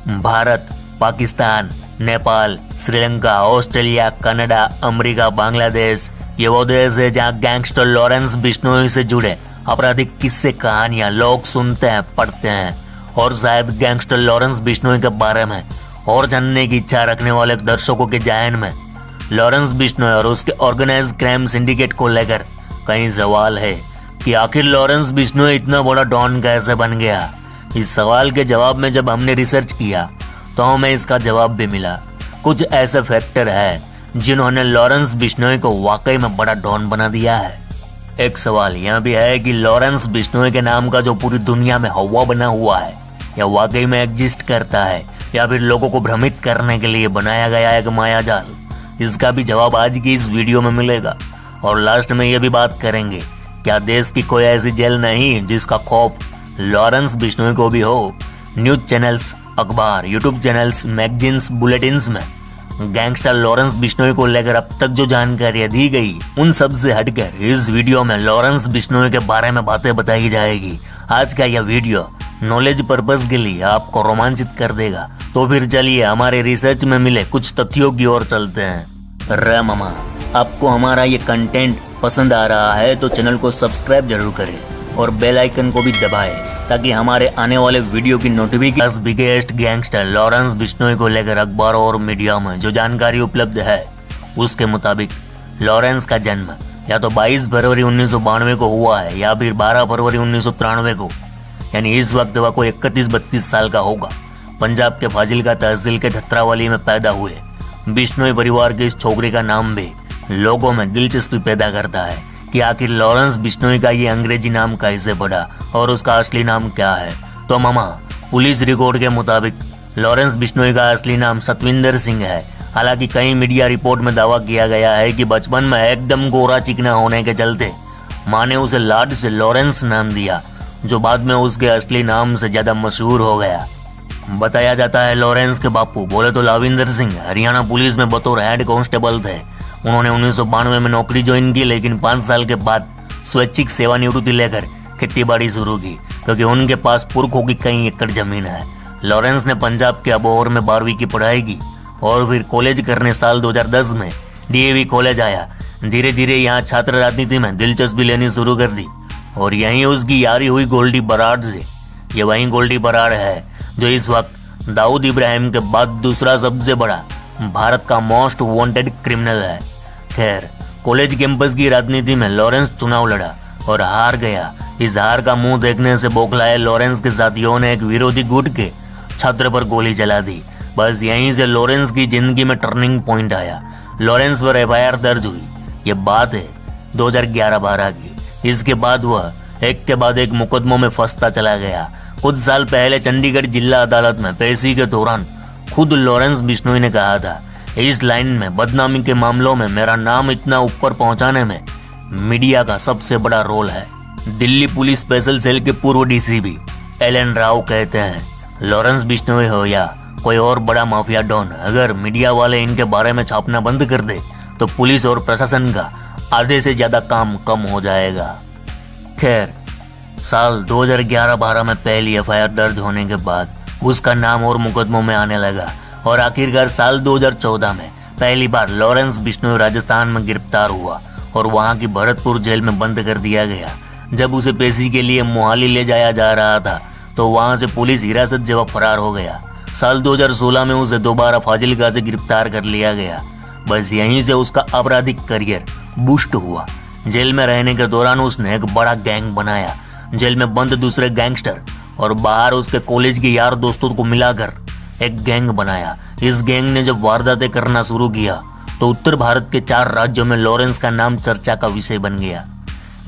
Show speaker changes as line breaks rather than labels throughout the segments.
Bharat, Pakistan, Nepal, Sri Lanka, Australia, Canada, America, Bangladesh ये वो देश है जहाँ गैंगस्टर लॉरेंस बिश्नोई से जुड़े आपराधिक किस्से कहानियां लोग सुनते हैं, पढ़ते हैं और शायद गैंगस्टर लॉरेंस बिश्नोई के बारे में और जानने की इच्छा रखने वाले दर्शकों के ज़हन में लॉरेंस बिश्नोई और उसके ऑर्गेनाइज क्राइम सिंडिकेट को लेकर कई सवाल है कि आखिर लॉरेंस बिश्नोई इतना बड़ा डॉन कैसे बन गया। इस सवाल के जवाब में जब हमने रिसर्च किया तो हमें इसका जवाब भी मिला। कुछ ऐसे फैक्टर है जिन्होंने लॉरेंस बिश्नोई को वाकई में बड़ा डॉन बना दिया है। एक सवाल यह भी है कि लॉरेंस बिश्नोई के नाम का जो पूरी दुनिया में हवा बना हुआ है यह वाकई में एग्जिस्ट करता है या फिर लोगों को भ्रमित करने के लिए बनाया गया एक मायाजाल। इसका भी जवाब आज की इस वीडियो में मिलेगा। और लास्ट में यह भी बात करेंगे, क्या देश की कोई ऐसी जेल नहीं जिसका खौफ लॉरेंस बिश्नोई को भी हो। न्यूज चैनल्स, अखबार, यूट्यूब चैनल्स, मैगजीन्स, बुलेटिन्स में गैंगस्टर लॉरेंस बिश्नोई को लेकर अब तक जो जानकारियां दी गई उन सब से हटकर इस वीडियो में लॉरेंस बिश्नोई के बारे में बातें बताई जाएगी। आज का यह वीडियो नॉलेज पर्पस के लिए आपको रोमांचित कर देगा। तो फिर चलिए हमारे रिसर्च में मिले कुछ तथ्यों की ओर चलते हैं। रे मामा, आपको हमारा ये कंटेंट पसंद आ रहा है तो चैनल को सब्सक्राइब जरूर करें और बेल आइकन को भी दबाएं ताकि हमारे आने वाले वीडियो की notification biggest gangster Lawrence Bishnoi को लेकर अखबारों और मीडिया में जो जानकारी उपलब्ध है उसके मुताबिक लॉरेंस का जन्म या तो 22 फरवरी 1992 को हुआ है या फिर 12 फरवरी 1993 को, यानी इस वक्त वह कोई 31-32 साल का होगा। पंजाब के फाजिलका तहसील के धतरावली में पैदा हुए बिश्नोई परिवार की इस छोकरी का नाम भी लोगों में दिलचस्पी पैदा करता है कि आखिर लॉरेंस बिश्नोई का ये अंग्रेजी नाम कैसे पड़ा और उसका असली नाम क्या है। तो मामा, पुलिस रिकॉर्ड के मुताबिक लॉरेंस बिश्नोई का असली नाम सतविंदर सिंह है। हालांकि कई मीडिया रिपोर्ट में दावा किया गया है कि बचपन में एकदम गोरा चिकना होने के चलते माँ ने उसे लाड से लॉरेंस नाम दिया, जो बाद में उसके असली नाम से ज्यादा मशहूर हो गया। बताया जाता है लॉरेंस के बापू बोले तो लाविंदर सिंह हरियाणा पुलिस में बतौर हेड कांस्टेबल थे। उन्होंने 1992 में नौकरी ज्वाइन की, लेकिन 5 साल के बाद स्वैच्छिक सेवानिवृत्ति लेकर खेतीबाड़ी शुरू की क्योंकि उनके पास पुरखों की कई एकड़ जमीन है। लॉरेंस ने पंजाब के अबोहर में 12वीं की पढ़ाई की और फिर कॉलेज करने साल 2010 में डीएवी कॉलेज आया। धीरे धीरे यहाँ छात्र राजनीति में दिलचस्पी लेनी शुरू कर दी और यहीं उसकी यारी हुई गोल्डी बराड़ से। ये वही गोल्डी बराड़ है जो इस वक्त दाऊद इब्राहिम के बाद दूसरा सबसे बड़ा भारत का मोस्ट वांटेड क्रिमिनल है। खैर, कॉलेज कैंपस की राजनीति में लॉरेंस चुनाव लड़ा और हार गया। इस हार का मुंह देखने से बौखलाए लॉरेंस के साथियों ने एक विरोधी गुट के छात्र पर गोली चला दी। बस यहीं से लॉरेंस की जिंदगी में टर्निंग पॉइंट आया। लॉरेंस पर एफआईआर दर्ज हुई। ये बात है 2011-12 की। इसके बाद वह एक के बाद एक मुकदमों में फंसता चला गया। कुछ साल पहले चंडीगढ़ जिला अदालत में पेशी के दौरान खुद लॉरेंस बिश्नोई ने कहा था, इस लाइन में बदनामी के मामलों में मेरा नाम इतना ऊपर पहुंचाने में मीडिया का सबसे बड़ा रोल है। दिल्ली पुलिस स्पेशल सेल के पूर्व डीसीपी एलन राव कहते हैं, लॉरेंस बिश्नोई हो या कोई और बड़ा माफिया डॉन, अगर मीडिया वाले इनके बारे में छापना बंद कर दे तो पुलिस और प्रशासन का आधे से ज्यादा काम कम हो जाएगा। खैर, साल 2011-12 में पहली एफआईआर दर्ज होने के बाद उसका नाम और मुकदमों में आने लगा और आखिरकार साल 2014 में पहली बार लॉरेंस बिश्नोई राजस्थान में गिरफ्तार हुआ और वहां की भरतपुर जेल में बंद कर दिया गया। जब उसे पेशी के लिए मोहाली ले जाया जा रहा था तो वहां से पुलिस हिरासत जब फरार हो गया। साल 2016 में उसे दोबारा फाजिलका से गिरफ्तार कर लिया गया। बस यहीं से उसका आपराधिक करियर बूस्ट हुआ। जेल में रहने के दौरान उसने एक बड़ा गैंग बनाया। जेल में बंद दूसरे गैंगस्टर और बाहर उसके कॉलेज के यार दोस्तों को मिलाकर एक गैंग बनाया। इस गैंग ने जब वारदातें करना शुरू किया तो उत्तर भारत के 4 राज्यों में लॉरेंस का नाम चर्चा का विषय बन गया।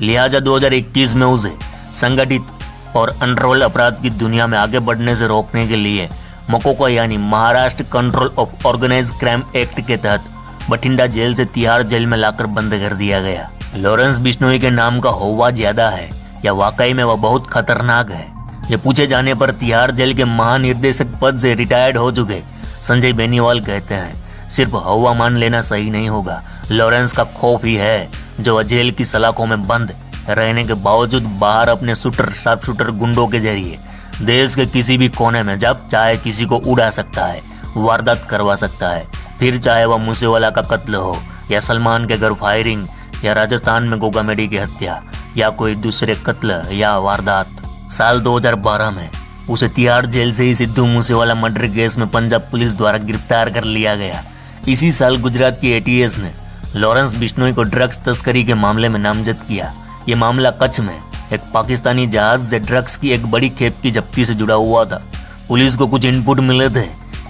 लिहाजा 2021 में उसे संगठित और अनरोल अपराध की दुनिया में आगे बढ़ने से रोकने के लिए मकोका यानी Maharashtra control of organise crime act के तहत बठिंडा जेल से तिहाड़ जेल में लाकर बंद कर दिया गया। लॉरेंस बिश्नोई के नाम का हौवा ज्यादा है या वाकई में वह बहुत खतरनाक है, ये पूछे जाने पर तिहाड़ जेल के महानिर्देशक पद से रिटायर्ड हो चुके संजय बेनीवाल कहते हैं, सिर्फ हवा मान लेना सही नहीं होगा। लॉरेंस का खौफ ही है जो वह जेल की सलाखों में बंद रहने के बावजूद बाहर अपने शूटर शार्प शूटर गुंडों के जरिए देश के किसी भी कोने में जब चाहे किसी को उड़ा सकता है, वारदात करवा सकता है। फिर चाहे वह मूसेवाला का कत्ल हो, या सलमान के घर फायरिंग, या राजस्थान में गोगा मेडी की हत्या, या कोई दूसरे कत्ल या वारदात। साल 2012 में उसे तिहाड़ जेल से ही सिद्धू मूसेवाला मर्डर केस में पंजाब पुलिस द्वारा गिरफ्तार कर लिया गया। इसी साल गुजरात की एटीएस ने लॉरेंस बिश्नोई को ड्रग्स तस्करी के मामले में नामजद किया। ये मामला कच्छ में एक पाकिस्तानी जहाज से ड्रग्स की एक बड़ी खेप की जब्ती से जुड़ा हुआ था। पुलिस को कुछ इनपुट मिले थे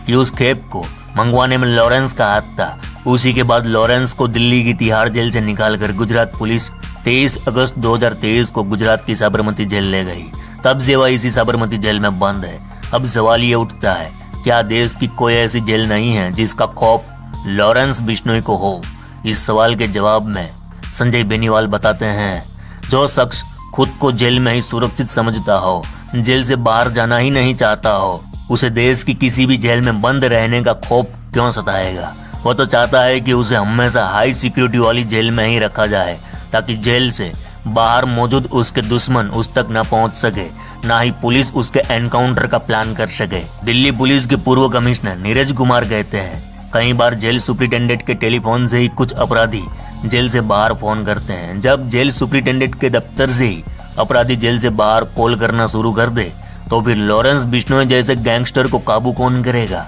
कि उस खेप को मंगवाने में लॉरेंस का हाथ था। उसी के बाद लॉरेंस को दिल्ली की तिहाड़ जेल से निकालकर गुजरात पुलिस 23 अगस्त 2023 को गुजरात की साबरमती जेल ले गई। तब से वह इसी साबरमती जेल में बंद है। अब सवाल ये उठता है, क्या देश की कोई ऐसी जेल नहीं है जिसका खौफ लॉरेंस बिश्नोई को हो? इस सवाल के जवाब में संजय बेनीवाल बताते हैं, जो शख्स खुद को जेल में ही सुरक्षित समझता हो, जेल से बाहर जाना ही नहीं चाहता हो, उसे देश की किसी भी जेल में बंद रहने का खौफ क्यों सताएगा? वो तो चाहता है कि उसे हमेशा हाई सिक्योरिटी वाली जेल में ही रखा जाए, ताकि जेल से बाहर मौजूद उसके दुश्मन उस तक न पहुंच सके, ना ही पुलिस उसके एनकाउंटर का प्लान कर सके। दिल्ली पुलिस के पूर्व कमिश्नर नीरज कुमार कहते हैं, कई बार जेल सुप्रिंटेंडेंट के टेलीफोन से ही कुछ अपराधी जेल से बाहर फोन करते हैं। जब जेल सुप्रिंटेंडेंट के दफ्तर से ही अपराधी जेल से बाहर कॉल करना शुरू कर दे, तो फिर लॉरेंस बिश्नोई जैसे गैंगस्टर को काबू कौन करेगा?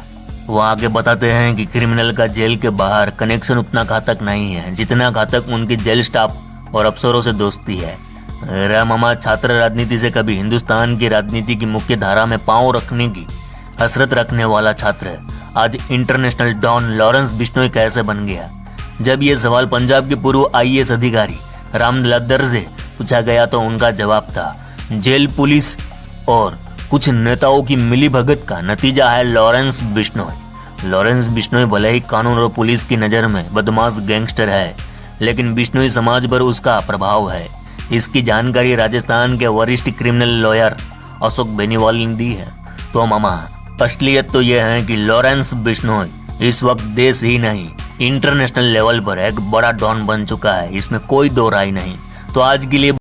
वो आगे बताते हैं कि क्रिमिनल का जेल के बाहर कनेक्शन उतना घातक नहीं है जितना घातक उनकी जेल स्टाफ और अफसरों से दोस्ती है। रामामा छात्र राजनीति से कभी हिंदुस्तान की राजनीति की मुख्य धारा में पांव रखने की हसरत रखने वाला छात्र आज इंटरनेशनल डॉन लॉरेंस बिश्नोई कैसे बन गया? जब ये सवाल पंजाब के पूर्व आईएएस अधिकारी राम लद्दर से पूछा गया तो उनका जवाब था, जेल पुलिस और कुछ नेताओं की मिलीभगत का नतीजा है लॉरेंस बिश्नोई। लॉरेंस बिश्नोई भले ही कानून और पुलिस की नज़र में बदमाश गैंगस्टर है, लेकिन बिश्नोई समाज पर उसका प्रभाव है। इसकी जानकारी राजस्थान के वरिष्ठ क्रिमिनल लॉयर अशोक बेनीवाल ने दी है। तो मामा, असलियत तो यह है कि लॉरेंस बिश्नोई इस वक्त देश ही नहीं इंटरनेशनल लेवल पर एक बड़ा डॉन बन चुका है, इसमें कोई दो राय नहीं। तो आज के लिए